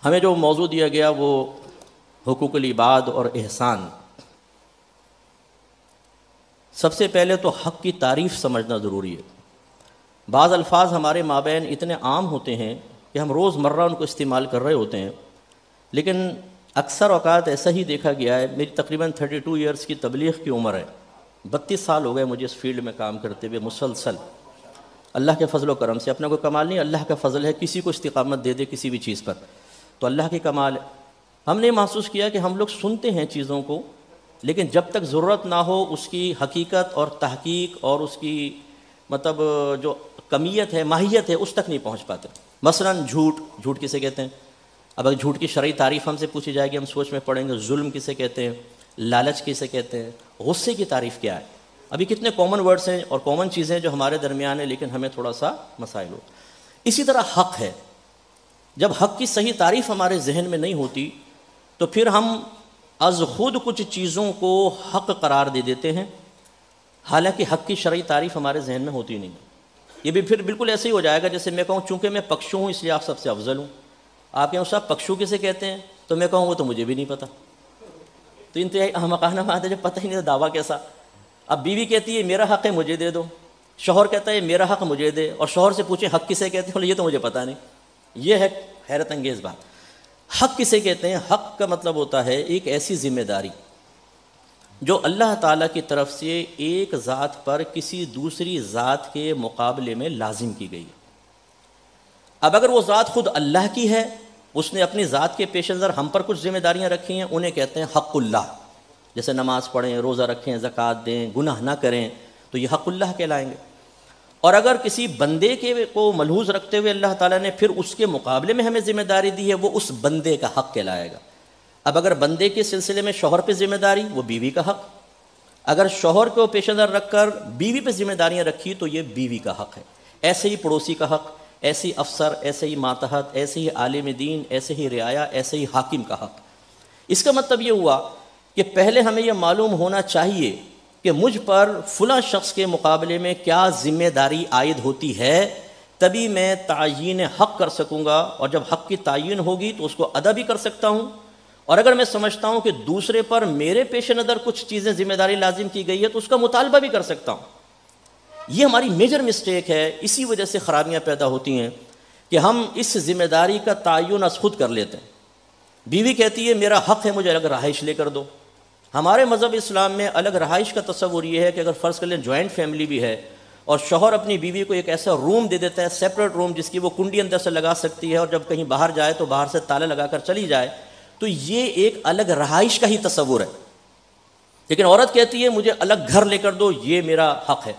ہمیں جو موضوع دیا گیا وہ حقوق العباد اور احسان۔ سب سے پہلے تو حق کی تعریف سمجھنا ضروری ہے۔ بعض الفاظ ہمارے مابین اتنے عام ہوتے ہیں کہ ہم روز مرہ ان کو استعمال کر رہے ہوتے ہیں، لیکن اکثر اوقات ایسا ہی دیکھا گیا ہے۔ میری تقریباً 32 ایئرس کی تبلیغ کی عمر ہے، 32 سال ہو گئے مجھے اس فیلڈ میں کام کرتے ہوئے مسلسل، اللہ کے فضل و کرم سے۔ اپنا کوئی کمال نہیں، اللہ کا فضل ہے، کسی کو استقامت دے دے کسی بھی چیز پر تو اللہ کی کمال ہے۔ ہم نے محسوس کیا کہ ہم لوگ سنتے ہیں چیزوں کو، لیکن جب تک ضرورت نہ ہو اس کی حقیقت اور تحقیق اور اس کی مطلب جو کمیت ہے، ماہیت ہے، اس تک نہیں پہنچ پاتے۔ مثلا جھوٹ کسے کہتے ہیں؟ اب اگر جھوٹ کی شرعی تعریف ہم سے پوچھی جائے گی ہم سوچ میں پڑیں گے۔ ظلم کسے کہتے ہیں؟ لالچ کسے کہتے ہیں؟ غصے کی تعریف کیا ہے؟ ابھی کتنے کامن ورڈز ہیں اور کامن چیزیں جو ہمارے درمیان ہیں، لیکن ہمیں تھوڑا سا مسائل ہو۔ اسی طرح حق ہے، جب حق کی صحیح تعریف ہمارے ذہن میں نہیں ہوتی تو پھر ہم از خود کچھ چیزوں کو حق قرار دے دیتے ہیں، حالانکہ حق کی شرعی تعریف ہمارے ذہن میں ہوتی نہیں۔ یہ بھی پھر بالکل ایسے ہی ہو جائے گا جیسے میں کہوں چونکہ میں پکشو ہوں اس لیے آپ سب سے افضل ہوں۔ آپ کہیں صاحب پکشو کسے کہتے ہیں؟ تو میں کہوں وہ تو مجھے بھی نہیں پتہ۔ تو انتہائی احمقانہ بات ہے جب پتہ ہی نہیں تو دعویٰ کیسا؟ اب بیوی کہتی ہے میرا حق ہے مجھے دے دو، شوہر کہتا ہے میرا حق مجھے دے، اور شوہر سے پوچھیں حق کسے کہتے ہیں؟ بولے یہ تو مجھے پتہ نہیں۔ یہ ہے حیرت انگیز بات۔ حق کسے کہتے ہیں؟ حق کا مطلب ہوتا ہے ایک ایسی ذمہ داری جو اللہ تعالیٰ کی طرف سے ایک ذات پر کسی دوسری ذات کے مقابلے میں لازم کی گئی۔ اب اگر وہ ذات خود اللہ کی ہے، اس نے اپنی ذات کے پیش نظر ہم پر کچھ ذمہ داریاں رکھی ہیں، انہیں کہتے ہیں حق اللہ۔ جیسے نماز پڑھیں، روزہ رکھیں، زکوٰۃ دیں، گناہ نہ کریں، تو یہ حق اللہ کہلائیں گے۔ اور اگر کسی بندے کے کو ملحوظ رکھتے ہوئے اللہ تعالیٰ نے پھر اس کے مقابلے میں ہمیں ذمہ داری دی ہے، وہ اس بندے کا حق کہلائے گا۔ اب اگر بندے کے سلسلے میں شوہر پہ ذمہ داری، وہ بیوی کا حق۔ اگر شوہر کو پیش نظر رکھ کر بیوی پہ ذمہ داریاں رکھی تو یہ بیوی کا حق ہے۔ ایسے ہی پڑوسی کا حق، ایسے ہی افسر، ایسے ہی ماتحت، ایسے ہی عالم دین، ایسے ہی رعایا، ایسے ہی حاکم کا حق۔ اس کا مطلب یہ ہوا کہ پہلے ہمیں یہ معلوم ہونا چاہیے کہ مجھ پر فلاں شخص کے مقابلے میں کیا ذمہ داری عائد ہوتی ہے، تبھی میں تعیین حق کر سکوں گا، اور جب حق کی تعین ہوگی تو اس کو ادا بھی کر سکتا ہوں۔ اور اگر میں سمجھتا ہوں کہ دوسرے پر میرے پیش نظر کچھ چیزیں ذمہ داری لازم کی گئی ہے تو اس کا مطالبہ بھی کر سکتا ہوں۔ یہ ہماری میجر مسٹیک ہے، اسی وجہ سے خرابیاں پیدا ہوتی ہیں کہ ہم اس ذمہ داری کا تعین از خود کر لیتے ہیں۔ بیوی کہتی ہے میرا حق ہے مجھے الگ رہائش لے کر دو۔ ہمارے مذہب اسلام میں الگ رہائش کا تصور یہ ہے کہ اگر فرض کر لیں جوائنٹ فیملی بھی ہے اور شوہر اپنی بیوی کو ایک ایسا روم دے دیتا ہے، سیپریٹ روم، جس کی وہ کنڈی اندر سے لگا سکتی ہے، اور جب کہیں باہر جائے تو باہر سے تالا لگا کر چلی جائے، تو یہ ایک الگ رہائش کا ہی تصور ہے۔ لیکن عورت کہتی ہے مجھے الگ گھر لے کر دو، یہ میرا حق ہے۔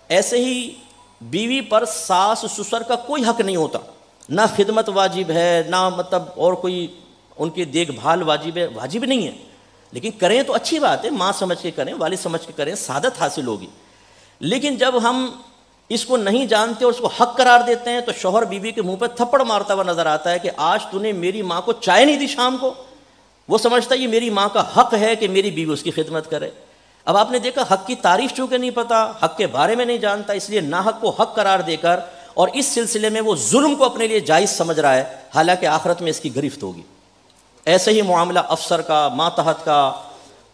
ایسے ہی بیوی پر ساس سسر کا کوئی حق نہیں ہوتا، نہ خدمت واجب ہے، نہ مطلب اور کوئی ان کی دیکھ بھال واجب ہے، واجب نہیں ہے، لیکن کریں تو اچھی بات ہے، ماں سمجھ کے کریں، والد سمجھ کے کریں، سعادت حاصل ہوگی۔ لیکن جب ہم اس کو نہیں جانتے اور اس کو حق قرار دیتے ہیں تو شوہر بیوی کے منہ پہ تھپڑ مارتا ہوا نظر آتا ہے کہ آج تو نے میری ماں کو چائے نہیں دی شام کو۔ وہ سمجھتا ہے یہ میری ماں کا حق ہے کہ میری بیوی اس کی خدمت کرے۔ اب آپ نے دیکھا حق کی تعریف چونکہ نہیں پتا، حق کے بارے میں نہیں جانتا، اس لیے ناحق کو حق قرار دے کر اور اس سلسلے میں وہ ظلم کو اپنے لیے جائز سمجھ رہا ہے، حالانکہ آخرت میں اس کی گرفت ہوگی۔ ایسے ہی معاملہ افسر کا، ماتحت کا،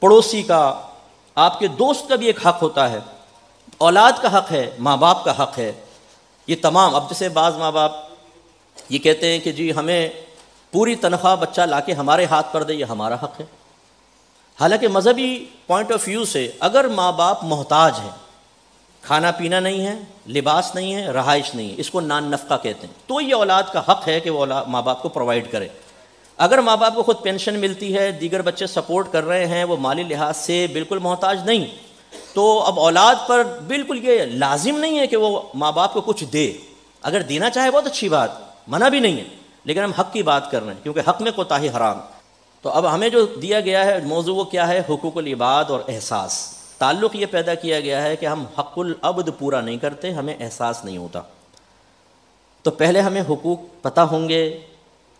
پڑوسی کا، آپ کے دوست کا بھی ایک حق ہوتا ہے، اولاد کا حق ہے، ماں باپ کا حق ہے۔ یہ تمام، اب جیسے بعض ماں باپ یہ کہتے ہیں کہ جی ہمیں پوری تنخواہ بچہ لا کے ہمارے ہاتھ پر دے، یہ ہمارا حق ہے۔ حالانکہ مذہبی پوائنٹ آف ویو سے اگر ماں باپ محتاج ہیں، کھانا پینا نہیں ہے، لباس نہیں ہے، رہائش نہیں ہے، اس کو نان نفقہ کہتے ہیں، تو یہ اولاد کا حق ہے کہ وہ ماں باپ کو پرووائڈ کرے۔ اگر ماں باپ کو خود پینشن ملتی ہے، دیگر بچے سپورٹ کر رہے ہیں، وہ مالی لحاظ سے بالکل محتاج نہیں، تو اب اولاد پر بالکل یہ لازم نہیں ہے کہ وہ ماں باپ کو کچھ دے۔ اگر دینا چاہے بہت اچھی بات، منع بھی نہیں ہے، لیکن ہم حق کی بات کر رہے ہیں کیونکہ حق میں کوتاہی حرام۔ تو اب ہمیں جو دیا گیا ہے موضوع وہ کیا ہے؟ حقوق العباد اور احساس۔ تعلق یہ پیدا کیا گیا ہے کہ ہم حق العبد پورا نہیں کرتے، ہمیں احساس نہیں ہوتا۔ تو پہلے ہمیں حقوق پتہ ہوں گے،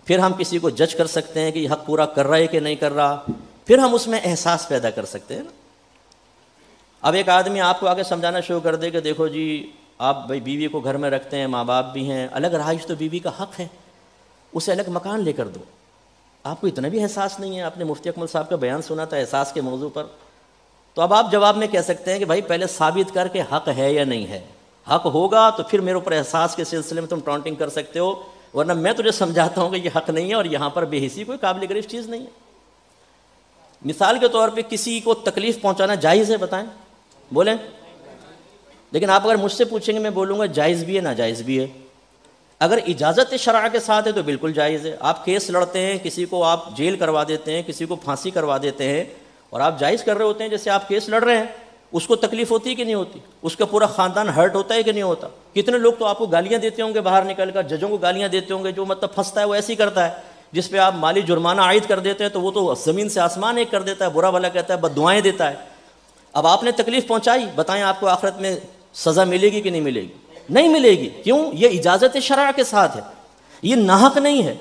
پھر ہم کسی کو جج کر سکتے ہیں کہ یہ حق پورا کر رہا ہے کہ نہیں کر رہا، پھر ہم اس میں احساس پیدا کر سکتے ہیں نا۔ اب ایک آدمی آپ کو آگے سمجھانا شروع کر دے کہ دیکھو جی آپ بھائی بیوی کو گھر میں رکھتے ہیں، ماں باپ بھی ہیں، الگ رہائش تو بیوی کا حق ہے، اسے الگ مکان لے کر دو. آپ کو اتنا بھی احساس نہیں ہے. آپ نے مفتی اکمل صاحب کا بیان سنا تھا احساس کے موضوع پر, تو اب آپ جواب میں کہہ سکتے ہیں کہ بھائی پہلے ثابت کر کے حق ہے یا نہیں ہے. حق ہوگا تو پھر میرے اوپر احساس کے سلسلے میں تم ٹانٹنگ کر سکتے ہو, ورنہ میں تجھے سمجھاتا ہوں کہ یہ حق نہیں ہے اور یہاں پر بے حسی کوئی قابل گریز چیز نہیں ہے. مثال کے طور پہ کسی کو تکلیف پہنچانا جائز ہے؟ بتائیں, بولیں. لیکن آپ اگر مجھ سے پوچھیں گے میں بولوں گا جائز بھی ہے ناجائز بھی ہے. اگر اجازت شرع کے ساتھ ہے تو بالکل جائز ہے. آپ کیس لڑتے ہیں, کسی کو آپ جیل کروا دیتے ہیں, کسی کو پھانسی کروا دیتے ہیں, اور آپ جائز کر رہے ہوتے ہیں جیسے آپ کیس لڑ رہے ہیں, اس کو تکلیف ہوتی ہے کہ نہیں ہوتی؟ اس کا پورا خاندان ہرٹ ہوتا ہے کہ نہیں ہوتا؟ کتنے لوگ تو آپ کو گالیاں دیتے ہوں گے باہر نکل کر, ججوں کو گالیاں دیتے ہوں گے, جو مطلب پھنستا ہے وہ ایسے ہی کرتا ہے, جس پہ آپ مالی جرمانہ عائد کر دیتے ہیں تو وہ تو زمین سے آسمان ایک کر دیتا ہے, برا بھلا کہتا ہے, بد دعائیں دیتا ہے. اب آپ نے تکلیف پہنچائی, بتائیں آپ کو آخرت میں سزا ملے گی کہ نہیں ملے گی؟ نہیں ملے گی. کیوں؟ یہ اجازت شرع کے ساتھ ہے, یہ ناحق نہیں ہے.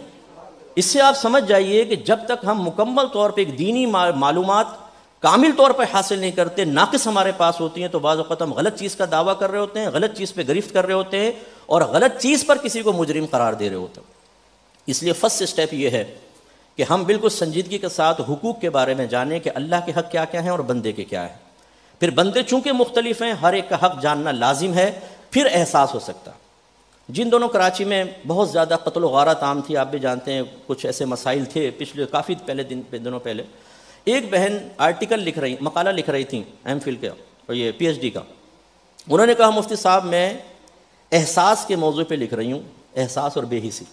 اس سے آپ سمجھ جائیے کہ جب تک ہم مکمل طور پہ ایک دینی معلومات کامل طور پر حاصل نہیں کرتے, ناقص ہمارے پاس ہوتی ہیں, تو بعض اوقات ہم غلط چیز کا دعویٰ کر رہے ہوتے ہیں, غلط چیز پہ گرفت کر رہے ہوتے ہیں, اور غلط چیز پر کسی کو مجرم قرار دے رہے ہوتے ہیں. اس لیے فرسٹ اسٹیپ یہ ہے کہ ہم بالکل سنجیدگی کے ساتھ حقوق کے بارے میں جانیں کہ اللہ کے حق کیا کیا ہیں اور بندے کے کیا ہیں. پھر بندے چونکہ مختلف ہیں, ہر ایک کا حق جاننا لازم ہے, پھر احساس ہو سکتا. جن دونوں کراچی میں بہت زیادہ قتل و غارت عام تھی, آپ بھی جانتے ہیں, کچھ ایسے مسائل تھے پچھلے کافی دنوں پہلے. ایک بہن آرٹیکل لکھ رہی, مقالہ لکھ رہی تھیں ایم فل کا اور یہ پی ایچ ڈی کا. انہوں نے کہا مفتی صاحب میں احساس کے موضوع پہ لکھ رہی ہوں, احساس اور بے حسی.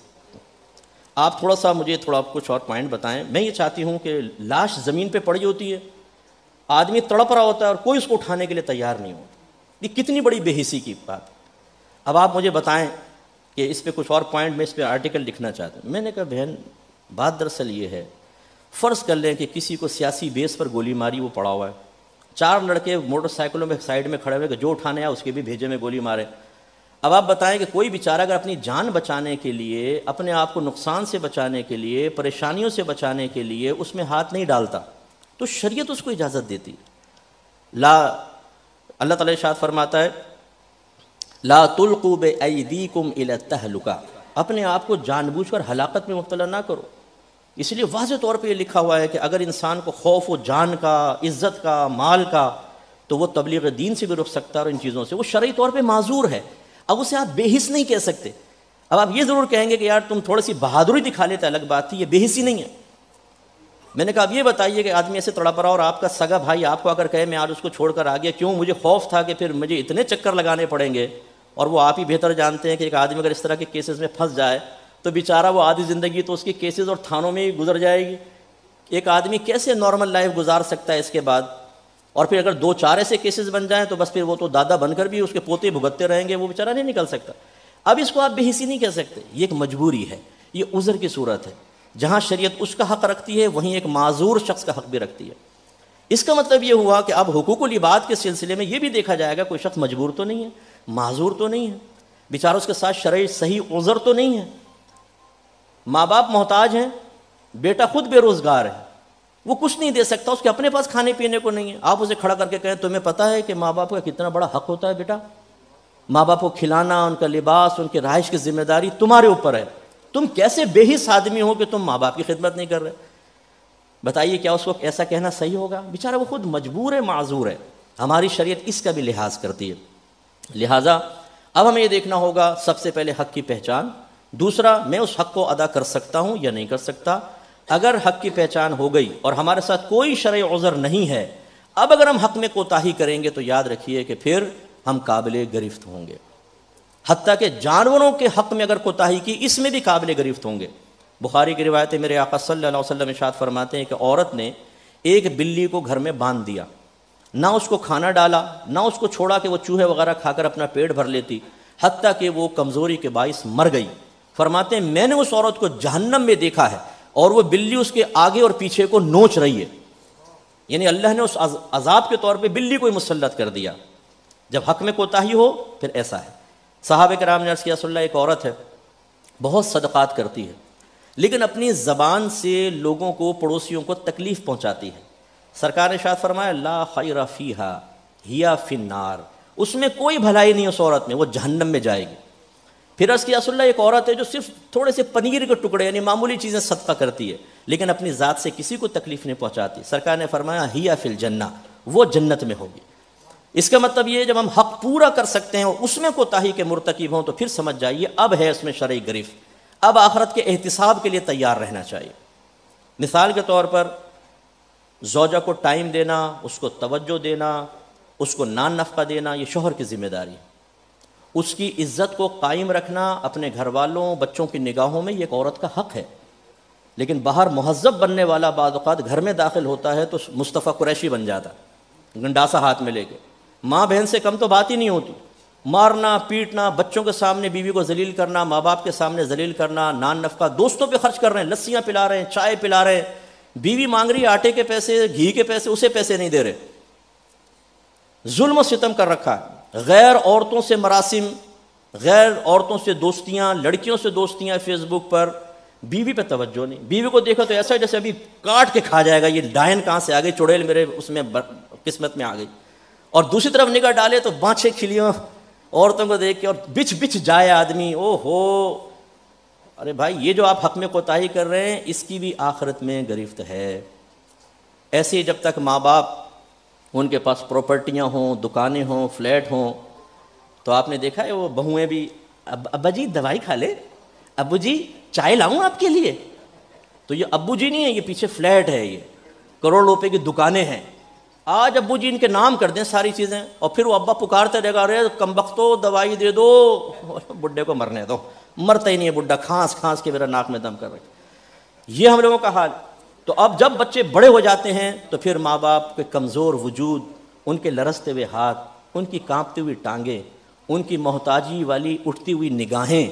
آپ تھوڑا سا مجھے کچھ اور پوائنٹ بتائیں. میں یہ چاہتی ہوں کہ لاش زمین پہ پڑی ہوتی ہے, آدمی تڑپ رہا ہوتا ہے اور کوئی اس کو اٹھانے کے لیے تیار نہیں ہوتا. یہ کتنی بڑی بے حسی کی بات. اب آپ مجھے بتائیں کہ اس پہ کچھ اور پوائنٹ, میں اس پہ آرٹیکل لکھنا چاہتا ہوں. میں نے کہا بہن بات دراصل یہ ہے, فرض کر لیں کہ کسی کو سیاسی بیس پر گولی ماری, وہ پڑا ہوا ہے, 4 لڑکے موٹر سائیکلوں میں سائیڈ میں کھڑے ہوئے کہ جو اٹھانے آیا اس کے بھی بھیجے میں گولی مارے. اب آپ بتائیں کہ کوئی بیچارہ اگر اپنی جان بچانے کے لیے, اپنے آپ کو نقصان سے بچانے کے لیے, پریشانیوں سے بچانے کے لیے اس میں ہاتھ نہیں ڈالتا, تو شریعت اس کو اجازت دیتی. اللہ تعالیٰ ارشاد فرماتا ہے لا تلقوا بأیدیکم الی التہلکہ, اپنے آپ کو جان بوجھ کر ہلاکت میں مبتلا نہ کرو. اس لیے واضح طور پہ یہ لکھا ہوا ہے کہ اگر انسان کو خوف و جان کا, عزت کا, مال کا, تو وہ تبلیغ دین سے بھی رک سکتا ہے, اور ان چیزوں سے وہ شرعی طور پہ معذور ہے. اب اسے آپ بے حس نہیں کہہ سکتے. اب آپ یہ ضرور کہیں گے کہ یار تم تھوڑی سی بہادری دکھا لیتے, الگ بات تھی, یہ بے حسی نہیں ہے. میں نے کہا اب یہ بتائیے کہ آدمی ایسے تڑپ رہا اور آپ کا سگا بھائی آپ کو اگر کہے میں آج اس کو چھوڑ کر آ گیا, کیوں؟ مجھے خوف تھا کہ پھر مجھے اتنے چکر لگانے پڑیں گے. اور وہ آپ ہی بہتر جانتے ہیں کہ ایک آدمی اگر اس طرح کے کیسز میں پھنس جائے تو بیچارہ وہ آدھی زندگی تو اس کی کیسز اور تھانوں میں ہی گزر جائے گی. ایک آدمی کیسے نارمل لائف گزار سکتا ہے اس کے بعد؟ اور پھر اگر 2-4 ایسے کیسز بن جائیں تو بس پھر وہ تو دادا بن کر بھی اس کے پوتے بھگتتے رہیں گے, وہ بیچارہ نہیں نکل سکتا. اب اس کو آپ بے حسی نہیں کہہ سکتے, یہ ایک مجبوری ہے, یہ عذر کی صورت ہے. جہاں شریعت اس کا حق رکھتی ہے وہیں ایک معذور شخص کا حق بھی رکھتی ہے. اس کا مطلب یہ ہوا کہ اب حقوق العباد کے سلسلے میں یہ بھی دیکھا جائے گا کوئی شخص مجبور تو نہیں ہے, معذور تو نہیں ہے, بیچارہ اس کے ساتھ شرعی صحیح عذر تو نہیں ہے. ماں باپ محتاج ہیں, بیٹا خود بے روزگار ہے, وہ کچھ نہیں دے سکتا, اس کے اپنے پاس کھانے پینے کو نہیں ہے. آپ اسے کھڑا کر کے کہیں تمہیں پتہ ہے کہ ماں باپ کا کتنا بڑا حق ہوتا ہے بیٹا, ماں باپ کو کھلانا, ان کا لباس, ان کے رہائش کی ذمہ داری تمہارے اوپر ہے, تم کیسے بے حس آدمی ہو کہ تم ماں باپ کی خدمت نہیں کر رہے؟ بتائیے کیا اس کو ایسا کہنا صحیح ہوگا؟ بیچارہ وہ خود مجبور ہے, معذور ہے. ہماری شریعت اس کا بھی لحاظ کرتی ہے. لہٰذا اب ہمیں یہ دیکھنا ہوگا سب سے پہلے حق کی پہچان, دوسرا میں اس حق کو ادا کر سکتا ہوں یا نہیں کر سکتا. اگر حق کی پہچان ہو گئی اور ہمارے ساتھ کوئی شرعی عذر نہیں ہے, اب اگر ہم حق میں کوتاہی کریں گے تو یاد رکھیے کہ پھر ہم قابل گرفت ہوں گے. حتیٰ کہ جانوروں کے حق میں اگر کوتاہی کی, اس میں بھی قابل گرفت ہوں گے. بخاری کی روایت ہے, میرے آقا صلی اللہ علیہ وسلم ارشاد فرماتے ہیں کہ عورت نے ایک بلی کو گھر میں باندھ دیا, نہ اس کو کھانا ڈالا, نہ اس کو چھوڑا کہ وہ چوہے وغیرہ کھا کر اپنا پیٹ بھر لیتی, حتیٰ کہ وہ کمزوری کے باعث مر گئی. فرماتے ہیں میں نے اس عورت کو جہنم میں دیکھا ہے اور وہ بلی اس کے آگے اور پیچھے کو نوچ رہی ہے. یعنی اللہ نے اس عذاب کے طور پہ بلی کو ہی مسلط کر دیا. جب حق میں کوتاہی ہو پھر ایسا ہے. صحابہ کرام نے عرض کیا رسول اللہ, ایک عورت ہے بہت صدقات کرتی ہے لیکن اپنی زبان سے لوگوں کو, پڑوسیوں کو تکلیف پہنچاتی ہے. سرکار نے ارشاد فرمایا لا خیر فیہا ہی فی النار, اس میں کوئی بھلائی نہیں اس عورت میں, وہ جہنم میں جائے گی. پھر عرض کیا رسول اللہ ایک عورت ہے جو صرف تھوڑے سے پنیر کے ٹکڑے یعنی معمولی چیزیں صدقہ کرتی ہے لیکن اپنی ذات سے کسی کو تکلیف نہیں پہنچاتی. سرکار نے فرمایا ہی فی الجنہ، وہ جنت میں ہوگی. اس کا مطلب یہ ہے جب ہم حق پورا کر سکتے ہیں اور اس میں کوتاہی کے مرتکب ہوں تو پھر سمجھ جائیے اب ہے اس میں شرعی گرفت، اب آخرت کے احتساب کے لیے تیار رہنا چاہیے. مثال کے طور پر زوجہ کو ٹائم دینا، اس کو توجہ دینا، اس کو نان نفقہ دینا، یہ شوہر کی ذمہ داری ہے. اس کی عزت کو قائم رکھنا اپنے گھر والوں بچوں کی نگاہوں میں یہ ایک عورت کا حق ہے. لیکن باہر مہذب بننے والا بعض اوقات گھر میں داخل ہوتا ہے تو مصطفیٰ قریشی بن جاتا، گنڈاسا ہاتھ میں لے کے. ماں بہن سے کم تو بات ہی نہیں ہوتی، مارنا پیٹنا، بچوں کے سامنے بیوی کو ذلیل کرنا، ماں باپ کے سامنے ذلیل کرنا، نان نفقہ دوستوں پہ خرچ کر رہے ہیں، لسیاں پلا رہے ہیں، چائے پلا رہے ہیں، بیوی مانگ رہی آٹے کے پیسے گھی کے پیسے، اسے پیسے نہیں دے رہے. ظلم و ستم کر رکھا ہے. غیر عورتوں سے مراسم، غیر عورتوں سے دوستیاں، لڑکیوں سے دوستیاں فیس بک پر، بیوی پہ توجہ نہیں. بیوی کو دیکھا تو ایسا ہے جیسے ابھی کاٹ کے کھا جائے گا، یہ ڈائن کہاں سے آ گئی، چڑیل میرے اس میں قسمت میں آ گئی. اور دوسری طرف نگاہ ڈالے تو بانچھیں کھلیوں عورتوں کو دیکھ کے اور بچ بچ جائے آدمی. او ہو، ارے بھائی یہ جو آپ حق میں کوتاہی کر رہے ہیں اس کی بھی آخرت میں گرفت ہے. ایسے جب تک ماں باپ ان کے پاس پراپرٹیاں ہوں، دکانیں ہوں، فلیٹ ہوں، تو آپ نے دیکھا ہے وہ بہویں بھی ابا جی دوائی کھا لے، ابو جی چائے لاؤں آپ کے لیے. تو یہ ابو جی نہیں ہے، یہ پیچھے فلیٹ ہے، یہ کروڑ روپے کی دکانیں ہیں. آج ابو جی ان کے نام کر دیں ساری چیزیں اور پھر وہ ابا پکارتے رہے گا، ارے کمبختو دوائی دے دو، بڈھے کو مرنے دو. مرتا ہی نہیں ہے بڈھا، کھانس کھانس کے میرا ناک میں دم کر رکھے. یہ ہم لوگوں کا حال. تو اب جب بچے بڑے ہو جاتے ہیں تو پھر ماں باپ کے کمزور وجود، ان کے لرزتے ہوئے ہاتھ، ان کی کانپتی ہوئی ٹانگیں، ان کی محتاجی والی اٹھتی ہوئی نگاہیں،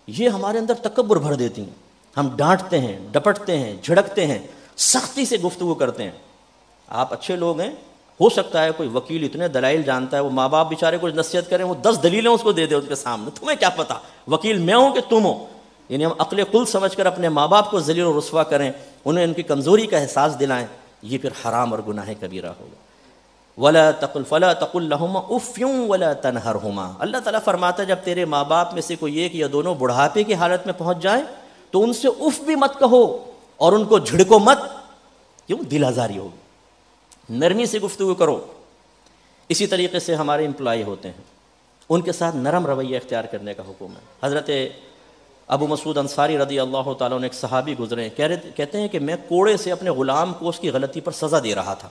یہ ہمارے اندر تکبر بھر دیتی ہیں. ہم ڈانٹتے ہیں، ڈپٹتے ہیں، جھڑکتے ہیں، سختی سے گفتگو کرتے ہیں. آپ اچھے لوگ ہیں، ہو سکتا ہے کوئی وکیل اتنے دلائل جانتا ہے، وہ ماں باپ بیچارے کچھ نصیحت کریں، وہ 10 دلیلیں اس کو دے دے ان کے سامنے، تمہیں کیا پتا وکیل میں ہوں کہ تم ہو. یعنی ہم عقل قل سمجھ کر اپنے ماں باپ کو ذلیل و رسوا کریں، انہیں ان کی کمزوری کا احساس دلائیں، یہ پھر حرام اور گناہ کبیرہ ہوگا. ولا تقل فلا تقل لهما اف ولا تنهرهما. اللہ تعالیٰ فرماتا ہے جب تیرے ماں باپ میں سے کوئی ایک یا دونوں بڑھاپے کی حالت میں پہنچ جائیں تو ان سے اف بھی مت کہو اور ان کو جھڑکو مت، کیوں؟ دل آزاری ہوگی. نرمی سے گفتگو کرو. اسی طریقے سے ہمارے امپلائی ہوتے ہیں، ان کے ساتھ نرم رویہ اختیار کرنے کا حکم ہے. حضرت ابو مسعود انصاری رضی اللہ تعالیٰ عنہ ایک صحابی گزرے، کہتے ہیں کہ میں کوڑے سے اپنے غلام کو اس کی غلطی پر سزا دے رہا تھا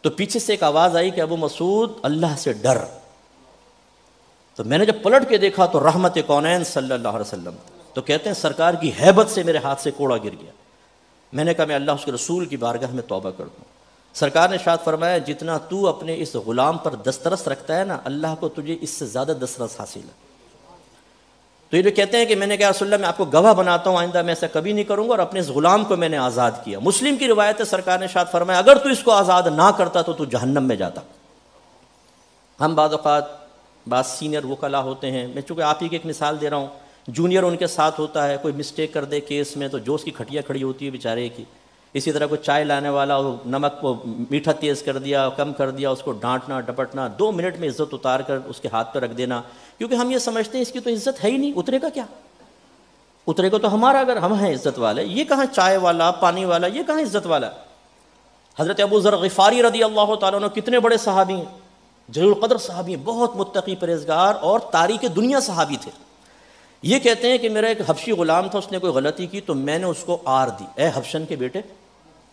تو پیچھے سے ایک آواز آئی کہ ابو مسعود اللہ سے ڈر. تو میں نے جب پلٹ کے دیکھا تو رحمت کونین صلی اللہ علیہ وسلم. تو کہتے ہیں سرکار کی ہیبت سے میرے ہاتھ سے کوڑا گر گیا. میں نے کہا میں اللہ اس کے رسول کی بارگاہ میں توبہ کر دوں. سرکار نے ارشاد فرمایا جتنا تو اپنے اس غلام پر دسترس رکھتا ہے نا، اللہ کو تجھے اس سے زیادہ دسترس حاصل ہے. تو یہ جو کہتے ہیں کہ میں نے کہا رسول اللہ میں آپ کو گواہ بناتا ہوں آئندہ میں ایسا کبھی نہیں کروں گا، اور اپنے اس غلام کو میں نے آزاد کیا. مسلم کی روایت ہے سرکار نے ارشاد فرمایا اگر تو اس کو آزاد نہ کرتا تو جہنم میں جاتا. ہم بعض اوقات بعض سینئر وکلاء ہوتے ہیں، میں چونکہ آپ ہی کی ایک مثال دے رہا ہوں، جونیئر ان کے ساتھ ہوتا ہے، کوئی مسٹیک کر دے کیس میں تو جو اس کی کھٹیا کھڑی ہوتی ہے بیچارے کی. اسی طرح کوئی چائے لانے والا نمک کو میٹھا تیز کر دیا، کم کر دیا، اس کو ڈانٹنا ڈپٹنا، 2 منٹ میں عزت اتار کر اس کے ہاتھ پہ رکھ دینا، کیونکہ ہم یہ سمجھتے ہیں اس کی تو عزت ہے ہی نہیں، اترے گا کیا؟ اترے گا تو ہمارا، اگر ہم ہیں عزت والے، یہ کہاں چائے والا پانی والا، یہ کہاں عزت والا. حضرت ابو ذر غفاری رضی اللہ تعالیٰ عنہ کتنے بڑے صحابی ہیں، جلیل القدر صحابی ہیں، بہت متقی پرہیزگار اور تاریخ دنیا صحابی تھے. یہ کہتے ہیں کہ میرا ایک حبشی غلام تھا، اس نے کوئی غلطی کی تو میں نے اس کو آر دی، اے حبشن کے بیٹے،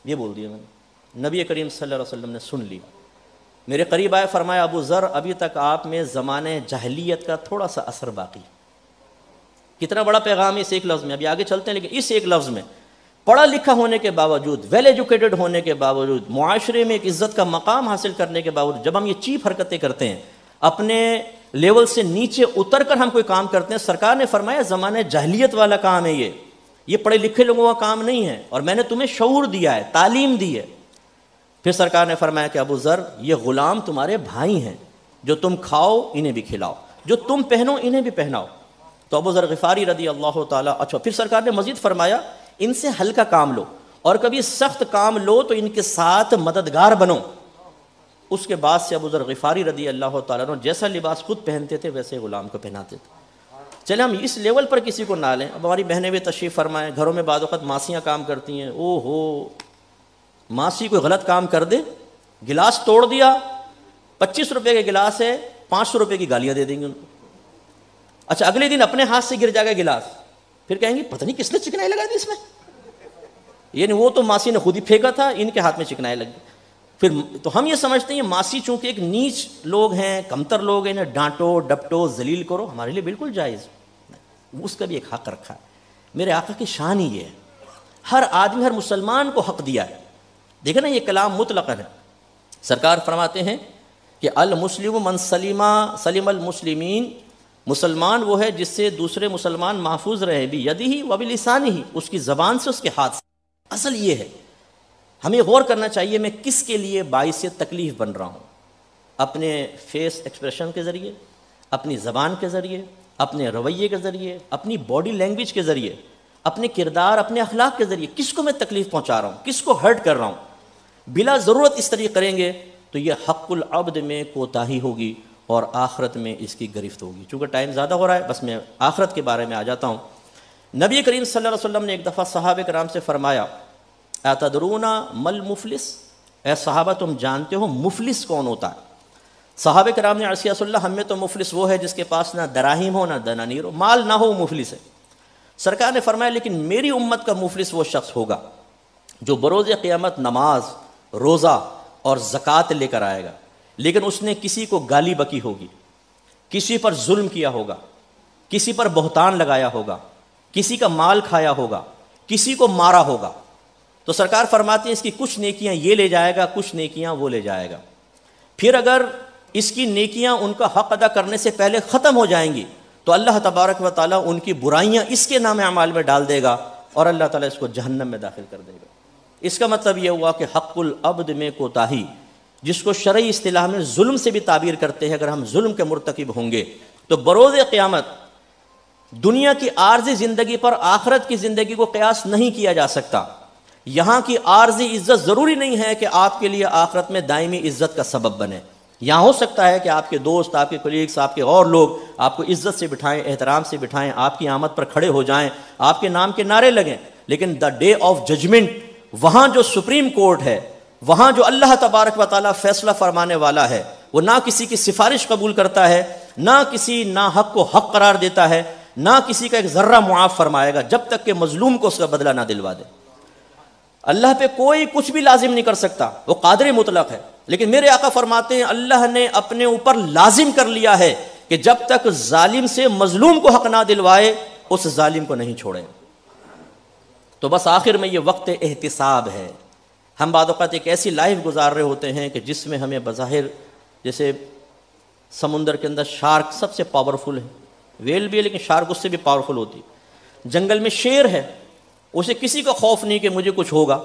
یہ بول دیا میں نے. نبی کریم صلی اللہ علیہ وسلم نے سن لی، میرے قریب آئے، فرمایا ابو ذر ابھی تک آپ میں زمانے جاہلیت کا تھوڑا سا اثر باقی. کتنا بڑا پیغام ہے اس ایک لفظ میں، ابھی آگے چلتے ہیں، لیکن اس ایک لفظ میں پڑھا لکھا ہونے کے باوجود، ویل ایجوکیٹڈ ہونے کے باوجود، معاشرے میں ایک عزت کا مقام حاصل کرنے کے باوجود، جب ہم یہ چیپ حرکتیں کرتے ہیں، اپنے لیول سے نیچے اتر کر ہم کوئی کام کرتے ہیں، سرکار نے فرمایا زمانے جاہلیت والا کام ہے یہ پڑھے لکھے لوگوں کا کام نہیں ہے، اور میں نے تمہیں شعور دیا ہے، تعلیم دی ہے. پھر سرکار نے فرمایا کہ ابو ذر یہ غلام تمہارے بھائی ہیں، جو تم کھاؤ انہیں بھی کھلاؤ، جو تم پہنو انہیں بھی پہناؤ. تو ابو ذر غفاری رضی اللہ تعالیٰ. اچھا پھر سرکار نے مزید فرمایا ان سے ہلکا کام لو، اور کبھی سخت کام لو تو ان کے ساتھ مددگار بنو. اس کے بعد سے ابو ذر غفاری رضی اللہ تعالیٰ عنہ جیسا لباس خود پہنتے تھے ویسے غلام کو پہناتے تھے. چلے ہم اس لیول پر کسی کو نہ لیں. اب ہماری بہنیں بھی تشریف فرمائیں, گھروں میں بعض وقت ماسیاں کام کرتی ہیں, او ہو ماسی کوئی غلط کام کر دے, گلاس توڑ دیا, 25 روپے کے گلاس ہے, 500 روپے کی گالیاں دے دیں گے ان کو. اچھا اگلے دن اپنے ہاتھ سے گر جائے گا گلاس, پھر کہیں گے پتہ نہیں کس نے چکنائی لگا دی اس میں, یعنی وہ تو ماسی نے خود ہی پھینکا تھا, ان کے ہاتھ میں چکنائی لگ گئی. پھر تو ہم یہ سمجھتے ہیں ماسی چونکہ ایک نیچ لوگ ہیں, کمتر لوگ ہیں, انہیں ڈانٹو ڈپٹو ذلیل کرو, ہمارے لیے بالکل جائز, اس کا بھی ایک حق رکھا ہے. میرے آقا کی شان ہی یہ ہے, ہر آدمی ہر مسلمان کو حق دیا ہے. دیکھیں نا یہ کلام مطلق ہے. سرکار فرماتے ہیں کہ المسلم من سلم المسلمین, مسلمان وہ ہے جس سے دوسرے مسلمان محفوظ رہے, بھی یدہ و بلسانہ, اس کی زبان سے, اس کے ہاتھ سے. اصل یہ ہے, ہمیں غور کرنا چاہیے میں کس کے لیے باعث تکلیف بن رہا ہوں. اپنے فیس ایکسپریشن کے ذریعے, اپنی زبان کے ذریعے, اپنے رویے کے ذریعے, اپنی باڈی لینگویج کے ذریعے, اپنے کردار, اپنے اخلاق کے ذریعے, کس کو میں تکلیف پہنچا رہا ہوں, کس کو ہرٹ کر رہا ہوں. بلا ضرورت اس طریقے کریں گے تو یہ حق العبد میں کوتاہی ہوگی اور آخرت میں اس کی گرفت ہوگی. چونکہ ٹائم زیادہ ہو رہا ہے, بس میں آخرت کے بارے میں آ جاتا ہوں. نبی کریم صلی اللہ علیہ وسلم نے ایک دفعہ صحابہ کرام سے فرمایا, اتدرون مل مفلس, اے صحابہ تم جانتے ہو مفلس کون ہوتا ہے؟ صحابہ کرام نے عرض کیا رسول اللہ, ہم میں تو مفلس وہ ہے جس کے پاس نہ دراہیم ہو نہ دنانیر ہو, مال نہ ہو, مفلس ہے. سرکار نے فرمایا لیکن میری امت کا مفلس وہ شخص ہوگا جو بروز قیامت نماز, روزہ اور زکوٰۃ لے کر آئے گا, لیکن اس نے کسی کو گالی بکی ہوگی, کسی پر ظلم کیا ہوگا, کسی پر بہتان لگایا ہوگا, کسی کا مال کھایا ہوگا, کسی کو مارا ہوگا. تو سرکار فرماتے ہیں اس کی کچھ نیکیاں یہ لے جائے گا, کچھ نیکیاں وہ لے جائے گا. پھر اگر اس کی نیکیاں ان کا حق ادا کرنے سے پہلے ختم ہو جائیں گی تو اللہ تبارک و تعالیٰ ان کی برائیاں اس کے نام اعمال میں ڈال دے گا اور اللہ تعالیٰ اس کو جہنم میں داخل کر دے گا. اس کا مطلب یہ ہوا کہ حق العبد میں کوتاہی, جس کو شرعی اصطلاح میں ظلم سے بھی تعبیر کرتے ہیں, اگر ہم ظلم کے مرتکب ہوں گے تو بروز قیامت دنیا کی عارضی زندگی پر آخرت کی زندگی کو قیاس نہیں کیا جا سکتا. یہاں کی عارضی عزت ضروری نہیں ہے کہ آپ کے لیے آخرت میں دائمی عزت کا سبب بنے. یہاں ہو سکتا ہے کہ آپ کے دوست, آپ کے کولیگس, آپ کے اور لوگ آپ کو عزت سے بٹھائیں, احترام سے بٹھائیں, آپ کی آمد پر کھڑے ہو جائیں, آپ کے نام کے نعرے لگیں, لیکن دا ڈے آف ججمنٹ, وہاں جو سپریم کورٹ ہے, وہاں جو اللہ تبارک و تعالیٰ فیصلہ فرمانے والا ہے, وہ نہ کسی کی سفارش قبول کرتا ہے, نہ کسی ناحق کو حق قرار دیتا ہے, نہ کسی کا ایک ذرہ معاف فرمائے گا جب تک کہ مظلوم کو اس کا بدلہ نہ دلوا دے. اللہ پہ کوئی کچھ بھی لازم نہیں کر سکتا, وہ قادر مطلق ہے. لیکن میرے آقا فرماتے ہیں اللہ نے اپنے اوپر لازم کر لیا ہے کہ جب تک ظالم سے مظلوم کو حق نہ دلوائے اس ظالم کو نہیں چھوڑے. تو بس آخر میں یہ وقت احتساب ہے. ہم بعض اوقات ایک ایسی لائف گزار رہے ہوتے ہیں کہ جس میں ہمیں بظاہر, جیسے سمندر کے اندر شارک سب سے پاورفل ہے, ویل بھی ہے لیکن شارک اس سے بھی پاورفل ہوتی ہے. جنگل میں شیر ہے, اسے کسی کا خوف نہیں کہ مجھے کچھ ہوگا.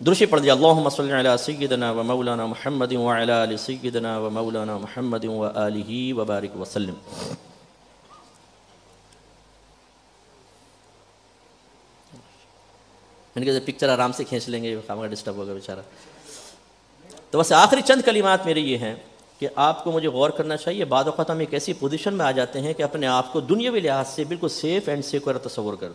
درشی پڑھ دیا, اللہم صلی علی سیدنا و مولانا محمد و علی آل سیدنا و مولانا محمد و آلہ و بارک وسلم. میں نے کہا پکچر آرام سے کھینچ لیں گے, خامخواہ ڈسٹرب ہوگا بیچارہ. تو بس آخری چند کلمات میرے یہ ہیں کہ آپ کو مجھے غور کرنا چاہیے. بعض اوقات ہم ایک ایسی پوزیشن میں آ جاتے ہیں کہ اپنے آپ کو دنیاوی لحاظ سے بالکل سیف اینڈ سیکور تصور کر,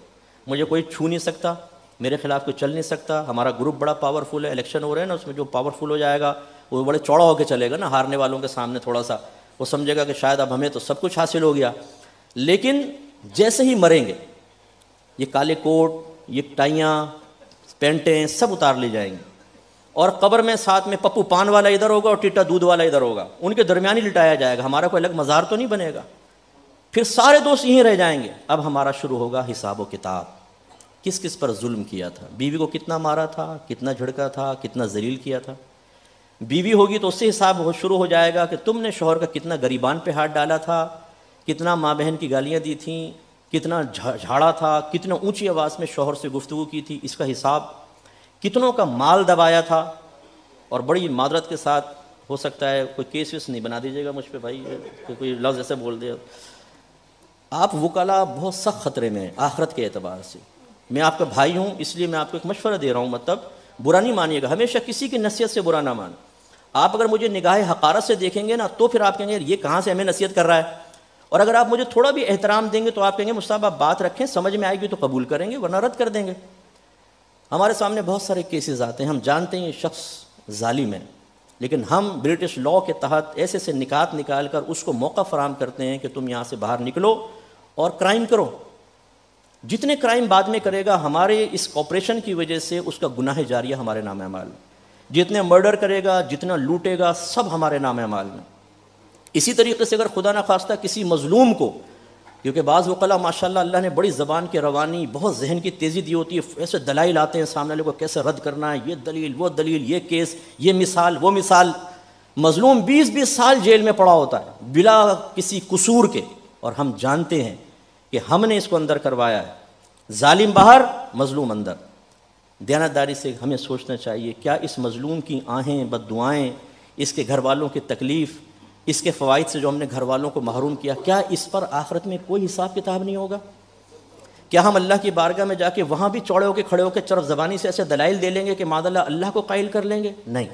مجھے کوئی چھو نہیں سکتا, میرے خلاف کوئی چل نہیں سکتا, ہمارا گروپ بڑا پاورفل ہے, الیکشن ہو رہے ہیں نا, اس میں جو پاورفل ہو جائے گا وہ بڑے چوڑا ہو کے چلے گا نا, ہارنے والوں کے سامنے تھوڑا سا وہ سمجھے گا کہ شاید اب ہمیں تو سب کچھ حاصل ہو گیا. لیکن جیسے ہی مریں گے یہ کالے کوٹ, یہ ٹائیاں, پینٹیں سب اتار لی جائیں گی, اور قبر میں ساتھ میں پپو پان والا ادھر ہوگا اور ٹیٹا دودھ والا ادھر ہوگا, ان کے درمیان ہی لٹایا جائے گا, ہمارا کوئی الگ مزار تو نہیں بنے گا. پھر سارے دوست یہیں رہ جائیں گے. اب ہمارا شروع ہوگا حساب و کتاب, کس کس پر ظلم کیا تھا, بیوی کو کتنا مارا تھا, کتنا جھڑکا تھا, کتنا ذلیل کیا تھا. بیوی ہوگی تو اس سے حساب شروع ہو جائے گا کہ تم نے شوہر کا کتنا غریبان پہ ہاتھ ڈالا تھا, کتنا ماں بہن کی گالیاں دی تھیں, کتنا جھاڑا تھا, کتنا اونچی آواز میں شوہر سے گفتگو کی تھی, اس کا حساب, کتنوں کا مال دبایا تھا. اور بڑی معذرت کے ساتھ ہو سکتا ہے کوئی کیس ویس نہیں بنا دیجیے گا مجھ پہ بھائی, کوئی لفظ ایسے بول دے. آپ وکلا بہت سخت خطرے میں ہیں آخرت کے اعتبار سے. میں آپ کا بھائی ہوں اس لیے میں آپ کو ایک مشورہ دے رہا ہوں, مطلب برا نہیں مانیے گا, ہمیشہ کسی کی نصیحت سے برا نہ مان. آپ اگر مجھے نگاہ حقارت سے دیکھیں گے نا تو پھر آپ کہیں گے یہ کہاں سے ہمیں نصیحت کر رہا ہے, اور اگر آپ مجھے تھوڑا بھی احترام دیں گے تو آپ کہیں گے مصطفیٰ آپ بات رکھیں، سمجھ میں آئے گی تو قبول کریں گے ورنہ رد کر دیں گے۔ ہمارے سامنے بہت سارے کیسز آتے ہیں، ہم جانتے ہیں یہ شخص ظالم ہے، لیکن ہم برٹش لاء کے تحت ایسے سے نکات نکال کر اس کو موقع فراہم کرتے ہیں کہ تم یہاں سے باہر نکلو اور کرائم کرو۔ جتنے کرائم بعد میں کرے گا ہمارے اس کوپریشن کی وجہ سے اس کا گناہ جاریہ ہمارے نام اعمال میں، جتنے مرڈر کرے گا، جتنا لوٹے گا، سب ہمارے نام اعمال میں۔ اسی طریقے سے اگر خدا نخواستہ کسی مظلوم کو، کیونکہ بعض وکلا ماشاءاللہ اللہ نے بڑی زبان کی روانی، بہت ذہن کی تیزی دی ہوتی ہے، ایسے دلائل آتے ہیں سامنے والے کو کیسے رد کرنا ہے، یہ دلیل وہ دلیل، یہ کیس، یہ مثال وہ مثال، مظلوم 20-20 سال جیل میں پڑا ہوتا ہے بلا کسی قصور کے، اور ہم جانتے ہیں کہ ہم نے اس کو اندر کروایا ہے۔ ظالم باہر، مظلوم اندر۔ دیانتداری سے ہمیں سوچنا چاہیے کیا اس مظلوم کی آہیں بد دعائیں، اس کے گھر والوں کی تکلیف، اس کے فوائد سے جو ہم نے گھر والوں کو محروم کیا، کیا اس پر آخرت میں کوئی حساب کتاب نہیں ہوگا؟ کیا ہم اللہ کی بارگاہ میں جا کے وہاں بھی چوڑے ہو کے کھڑے ہو کے چرف زبانی سے ایسے دلائل دے لیں گے کہ معاذ اللہ کو قائل کر لیں گے؟ نہیں۔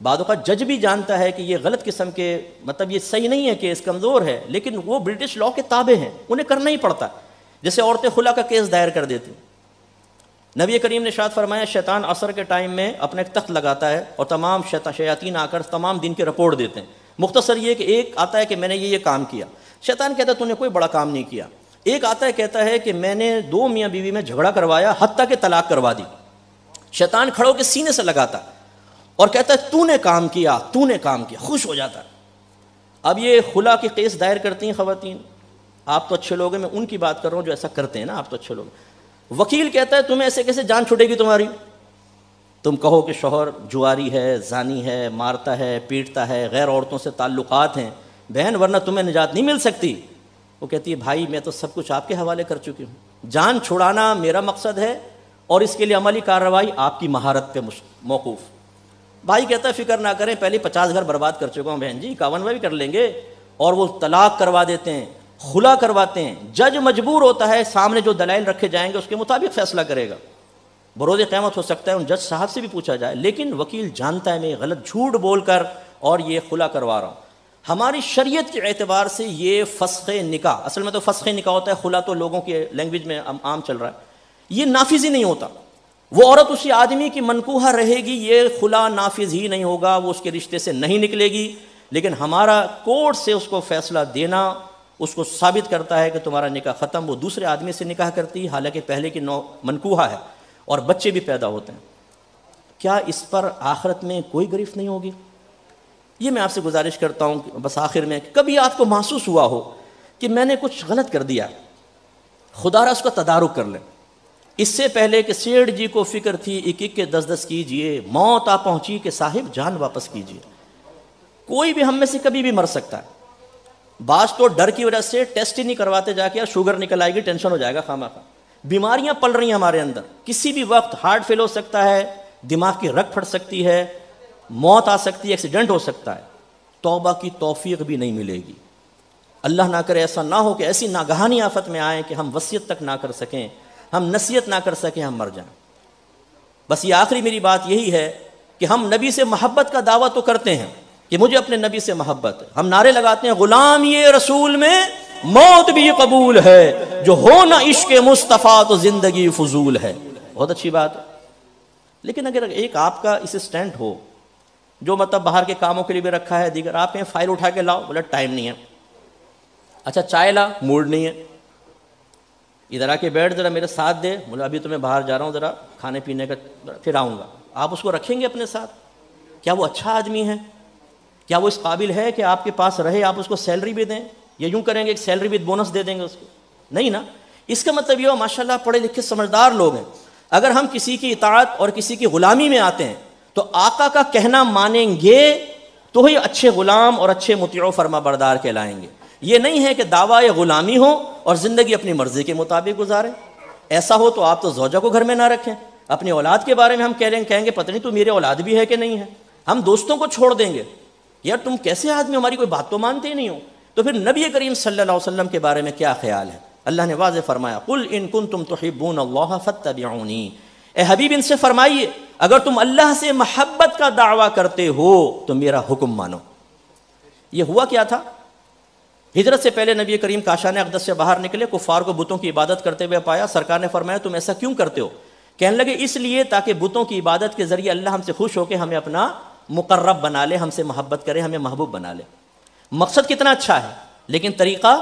بعد اوقات جج بھی جانتا ہے کہ یہ غلط قسم کے، مطلب یہ صحیح نہیں ہے، کیس کمزور ہے، لیکن وہ برٹش لاء کے تابع ہیں، انہیں کرنا ہی پڑتا ہے۔ جیسے عورتیں خلا کا کیس دائر کر دیتی، نبی کریم نے ارشاد فرمایا شیطان عصر کے ٹائم میں اپنا ایک تخت لگاتا ہے اور تمام شیاطین آ کر تمام دن کی رپورٹ دیتے ہیں۔ مختصر یہ کہ ایک آتا ہے کہ میں نے یہ کام کیا، شیطان کہتا ہے تو نے کوئی بڑا کام نہیں کیا۔ ایک آتا ہے کہتا ہے کہ میں نے 2 میاں بیوی میں جھگڑا کروایا حتیٰ کہ طلاق کروا دی۔ شیطان کھڑو کے سینے سے لگاتا اور کہتا ہے تو نے کام کیا، تو نے کام کیا، خوش ہو جاتا ہے۔ اب یہ خلا کے کیس دائر کرتی ہیں خواتین، آپ تو اچھے لوگ ہیں، میں ان کی بات کر رہا ہوں جو ایسا کرتے ہیں نا، آپ تو اچھے لوگ۔ وکیل کہتا ہے تمہیں ایسے کیسے جان چھوٹے گی تمہاری؟ تم کہو کہ شوہر جواری ہے، زانی ہے، مارتا ہے، پیٹتا ہے، غیر عورتوں سے تعلقات ہیں، بہن ورنہ تمہیں نجات نہیں مل سکتی۔ وہ کہتی ہے بھائی میں تو سب کچھ آپ کے حوالے کر چکی ہوں، جان چھڑانا میرا مقصد ہے اور اس کے لیے عملی کارروائی آپ کی مہارت پہ موقوف۔ بھائی کہتا ہے فکر نہ کریں، پہلے 50 گھر برباد کر چکا ہوں بہن جی، 51واں بھی کر لیں گے۔ اور وہ طلاق کروا دیتے ہیں، خلا کرواتے ہیں۔ جج مجبور ہوتا ہے، سامنے جو دلائل رکھے جائیں گے اس کے مطابق فیصلہ کرے گا۔ بروز قیامت ہو سکتا ہے ان جج صاحب سے بھی پوچھا جائے، لیکن وکیل جانتا ہے میں غلط جھوٹ بول کر اور یہ خلا کروا رہا ہوں۔ ہماری شریعت کے اعتبار سے یہ فسخ نکاح، اصل میں تو فسخ نکاح ہوتا ہے، خلا تو لوگوں کی لینگویج میں عام چل رہا ہے، یہ نافذ ہی نہیں ہوتا۔ وہ عورت اسی آدمی کی منکوحہ رہے گی، یہ خلا نافذ ہی نہیں ہوگا، وہ اس کے رشتے سے نہیں نکلے گی۔ لیکن ہمارا کورٹ سے اس کو فیصلہ دینا اس کو ثابت کرتا ہے کہ تمہارا نکاح ختم، وہ دوسرے آدمی سے نکاح کرتی ہے حالانکہ پہلے کی منکوحہ ہے، اور بچے بھی پیدا ہوتے ہیں۔ کیا اس پر آخرت میں کوئی گرفت نہیں ہوگی؟ یہ میں آپ سے گزارش کرتا ہوں بس آخر میں، کبھی آپ کو محسوس ہوا ہو کہ میں نے کچھ غلط کر دیا، خدا را اس کا تدارک کر لیں۔ اس سے پہلے کہ سیٹھ جی کو فکر تھی 1-1 کے 10-10 کیجئے، موت آ پہنچی کہ صاحب جان واپس کیجئے۔ کوئی بھی ہم میں سے کبھی بھی مر سکتا ہے۔ بعض تو ڈر کی وجہ سے ٹیسٹ ہی نہیں کرواتے، جا کے شوگر نکل آئے گی، ٹینشن ہو جائے گا خواہ۔ بیماریاں پل رہی ہیں ہمارے اندر، کسی بھی وقت ہارٹ فیل ہو سکتا ہے، دماغ کی رگ پھٹ سکتی ہے، موت آ سکتی ہے، ایکسیڈنٹ ہو سکتا ہے۔ توبہ کی توفیق بھی نہیں ملے گی۔ اللہ نہ کرے ایسا نہ ہو کہ ایسی ناگہانی آفت میں آئیں کہ ہم وصیت تک نہ کر سکیں، ہم نصیحت نہ کر سکیں، ہم مر جائیں۔ بس یہ آخری میری بات یہی ہے کہ ہم نبی سے محبت کا دعویٰ تو کرتے ہیں کہ مجھے اپنے نبی سے محبت ہے، ہم نعرے لگاتے ہیں غلام یہ رسول میں موت بھی قبول ہے، جو ہو نہ عشق مصطفیٰ تو زندگی فضول ہے۔ بہت اچھی بات ہے، لیکن اگر ایک آپ کا اسسٹنٹ ہو جو مطلب باہر کے کاموں کے لیے بھی رکھا ہے، دیگر آپ کہیں فائل اٹھا کے لاؤ، بولا ٹائم نہیں ہے، اچھا چائے لا، موڈ نہیں ہے، ادھر آ کے بیٹھ ذرا میرے ساتھ دے، بولا ابھی تو میں باہر جا رہا ہوں ذرا کھانے پینے کا، پھر آؤں گا۔ آپ اس کو رکھیں گے اپنے ساتھ؟ کیا وہ اچھا آدمی ہے؟ کیا وہ اس قابل ہے کہ آپ کے پاس رہے، آپ اس کو سیلری بھی دیں، یا یوں کریں گے ایک سیلری وتھ بونس دے دیں گے اس کو؟ نہیں نا۔ اس کا مطلب یہ ہو ماشاءاللہ پڑھے لکھے سمجھدار لوگ ہیں، اگر ہم کسی کی اطاعت اور کسی کی غلامی میں آتے ہیں تو آقا کا کہنا مانیں گے تو ہی اچھے غلام اور اچھے مطیع و فرما بردار کہلائیں گے۔ یہ نہیں ہے کہ دعویٰ غلامی ہو اور زندگی اپنی مرضی کے مطابق گزاریں۔ ایسا ہو تو آپ تو زوجہ کو گھر میں نہ رکھیں۔ اپنی اولاد کے بارے میں ہم کہیں گے پتہ نہیں تو میرے اولاد بھی ہے کہ نہیں ہے، ہم دوستوں کو چھوڑ دیں گے، یار تم کیسے آدمی، ہماری کوئی بات تو مانتے ہی نہیں ہو۔ تو پھر نبی کریم صلی اللہ علیہ وسلم کے بارے میں کیا خیال ہے؟ اللہ نے واضح فرمایا قل ان کنتم تحبون اللہ فاتبعونی، اے حبیب ان سے فرمائیے اگر تم اللہ سے محبت کا دعویٰ کرتے ہو تو میرا حکم مانو۔ یہ ہوا کیا تھا؟ ہجرت سے پہلے نبی کریم کاشان اقدس سے باہر نکلے، کفار کو بتوں کی عبادت کرتے ہوئے پایا۔ سرکار نے فرمایا تم ایسا کیوں کرتے ہو؟ کہنے لگے اس لیے تاکہ بتوں کی عبادت کے ذریعے اللہ ہم سے خوش ہو کے ہمیں اپنا مقرب بنا لے، ہم سے محبت کرے، ہمیں محبوب بنا لے۔ مقصد کتنا اچھا ہے، لیکن طریقہ،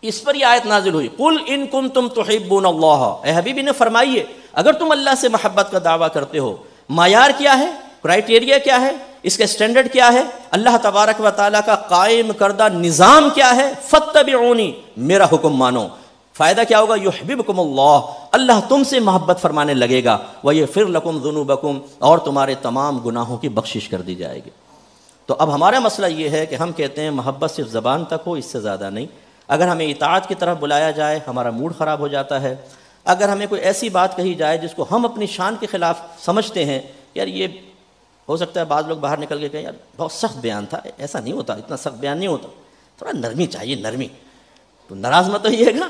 اس پر یہ آیت نازل ہوئی، قل ان کنتم تحبون اللہ، اے حبیبی نے فرمائیے اگر تم اللہ سے محبت کا دعویٰ کرتے ہو، معیار کیا ہے، کرائٹیریا کیا ہے، اس کا اسٹینڈرڈ کیا ہے، اللہ تبارک و تعالیٰ کا قائم کردہ نظام کیا ہے، فاتبعونی، میرا حکم مانو۔ فائدہ کیا ہوگا؟ یحببکم اللہ، اللہ تم سے محبت فرمانے لگے گا، ویغفر لکم ذنوبکم، اور تمہارے تمام گناہوں کی بخشش کر دی جائے گی۔ تو اب ہمارا مسئلہ یہ ہے کہ ہم کہتے ہیں محبت صرف زبان تک ہو، اس سے زیادہ نہیں۔ اگر ہمیں اطاعت کی طرف بلایا جائے ہمارا موڈ خراب ہو جاتا ہے، اگر ہمیں کوئی ایسی بات کہی جائے جس کو ہم اپنی شان کے خلاف سمجھتے ہیں، یار یہ ہو سکتا ہے بعض لوگ باہر نکل کے کہیں یار بہت سخت بیان تھا، ایسا نہیں ہوتا، اتنا سخت بیان نہیں ہوتا، تھوڑا نرمی چاہیے، نرمی۔ تو ناراض مت ہوئیے گا،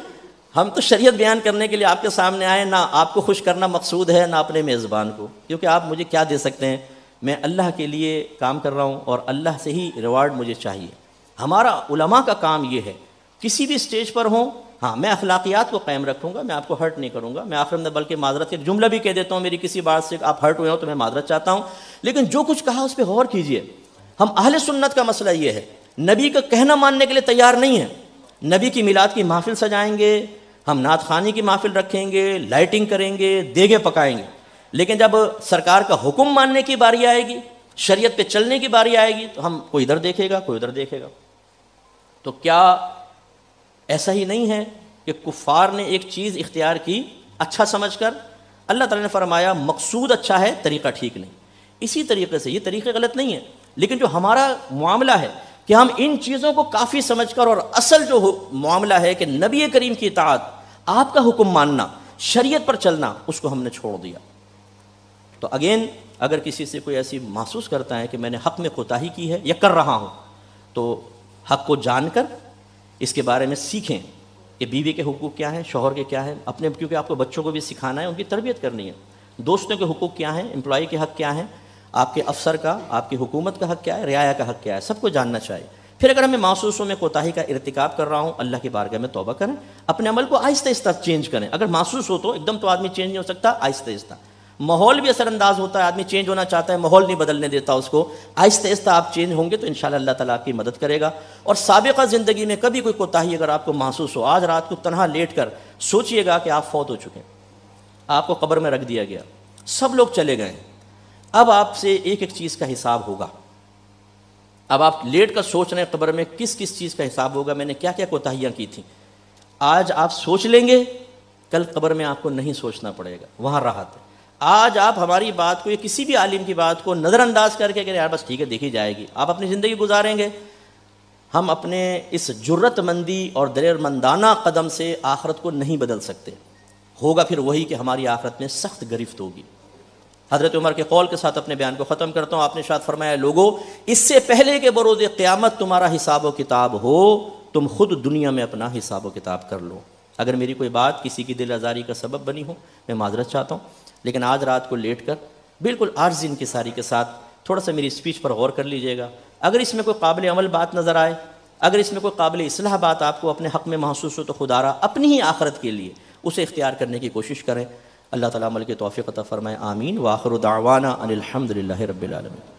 ہم تو شریعت بیان کرنے کے لیے آپ کے سامنے آئے، نہ آپ کو خوش کرنا مقصود ہے نہ اپنے میزبان کو، کیونکہ آپ مجھے کیا دے سکتے ہیں؟ میں اللہ کے لیے کام کر رہا ہوں اور اللہ سے ہی ریوارڈ مجھے چاہیے۔ ہمارا علماء کا کام یہ ہے، کسی بھی سٹیج پر ہوں، ہاں میں اخلاقیات کو قائم رکھوں گا، میں آپ کو ہرٹ نہیں کروں گا، میں آخر میں بلکہ معذرت کے جملہ بھی کہہ دیتا ہوں، میری کسی بات سے آپ ہرٹ ہوئے ہو تو میں معذرت چاہتا ہوں، لیکن جو کچھ کہا اس پہ غور کیجئے۔ ہم اہل سنت کا مسئلہ یہ ہے، نبی کا کہنا ماننے کے لیے تیار نہیں ہے۔ نبی کی میلاد کی محفل سجائیں گے، ہم نعت خوانی کی محفل رکھیں گے، لائٹنگ کریں گے، دیگیں پکائیں گے، لیکن جب سرکار کا حکم ماننے کی باری آئے گی، شریعت پہ چلنے کی باری آئے گی، تو ہم کوئی ادھر دیکھے گا، کوئی ادھر دیکھے گا۔ تو کیا ایسا ہی نہیں ہے کہ کفار نے ایک چیز اختیار کی اچھا سمجھ کر؟ اللہ تعالیٰ نے فرمایا مقصود اچھا ہے، طریقہ ٹھیک نہیں۔ اسی طریقے سے یہ طریقے غلط نہیں ہیں، لیکن جو ہمارا معاملہ ہے کہ ہم ان چیزوں کو کافی سمجھ کر، اور اصل جو معاملہ ہے کہ نبی کریم کی اطاعت، آپ کا حکم ماننا، شریعت پر چلنا، اس کو ہم نے چھوڑ دیا۔ تو اگین اگر کسی سے کوئی ایسی محسوس کرتا ہے کہ میں نے حق میں کوتاہی کی ہے یا کر رہا ہوں، تو حق کو جان کر اس کے بارے میں سیکھیں کہ بیوی کے حقوق کیا ہیں، شوہر کے کیا ہیں، اپنے، کیونکہ آپ کو بچوں کو بھی سکھانا ہے، ان کی تربیت کرنی ہے، دوستوں کے حقوق کیا ہیں، امپلائی کے حق کیا ہیں، آپ کے افسر کا، آپ کی حکومت کا حق کیا ہے، رعایا کا حق کیا ہے، سب کو جاننا چاہیے۔ پھر اگر ہمیں محسوس ہو میں کوتاہی کا ارتکاب کر رہا ہوں، اللہ کی بارگاہ میں توبہ کریں، اپنے عمل کو آہستہ آہستہ چینج کریں۔ اگر محسوس ہو تو ایک دم تو آدمی چینج نہیں ہو سکتا، آہستہ آہستہ۔ ماحول بھی اثر انداز ہوتا ہے، آدمی چینج ہونا چاہتا ہے، ماحول نہیں بدلنے دیتا اس کو، آہستہ آہستہ آپ چینج ہوں گے تو انشاءاللہ اللہ تعالیٰ آپ کی مدد کرے گا۔ اور سابقہ زندگی میں کبھی کوئی کوتاہی اگر آپ کو محسوس ہو، آج رات کو تنہا لیٹ کر سوچئے گا کہ آپ فوت ہو چکے ہیں، آپ کو قبر میں رکھ دیا گیا، سب لوگ چلے گئے، اب آپ سے ایک ایک چیز کا حساب ہوگا۔ اب آپ لیٹ کر سوچ رہے ہیں قبر میں کس کس چیز کا حساب ہوگا، میں نے کیا کیا کوتاہیاں کی تھیں، آج آپ سوچ لیں گے، کل قبر میں آپ کو نہیں سوچنا پڑے گا، وہاں راحت ہے۔ آج آپ ہماری بات کو یا کسی بھی عالم کی بات کو نظر انداز کر کے کہ یار بس ٹھیک ہے دیکھی جائے گی، آپ اپنی زندگی گزاریں گے۔ ہم اپنے اس جرت مندی اور دلیر مندانہ قدم سے آخرت کو نہیں بدل سکتے، ہوگا پھر وہی کہ ہماری آخرت میں سخت گرفت ہوگی۔ حضرت عمر کے قول کے ساتھ اپنے بیان کو ختم کرتا ہوں۔ آپ نے ارشاد فرمایا، لوگو اس سے پہلے کہ بروز قیامت تمہارا حساب و کتاب ہو، تم خود دنیا میں اپنا حساب و کتاب کر لو۔ اگر میری کوئی بات کسی کی دل آزاری کا سبب بنی ہو، میں معذرت چاہتا ہوں، لیکن آج رات کو لیٹ کر بالکل عاجزی انکساری کے ساتھ تھوڑا سا میری اسپیچ پر غور کر لیجئے گا۔ اگر اس میں کوئی قابل عمل بات نظر آئے، اگر اس میں کوئی قابل اصلاح بات آپ کو اپنے حق میں محسوس ہو، تو خدا را اپنی ہی آخرت کے لیے اسے اختیار کرنے کی کوشش کریں۔ اللہ تعالیٰ عمل کی توفیق عطا فرمائے، آمین۔ وآخر دعوانا ان الحمد للہ رب العالمین۔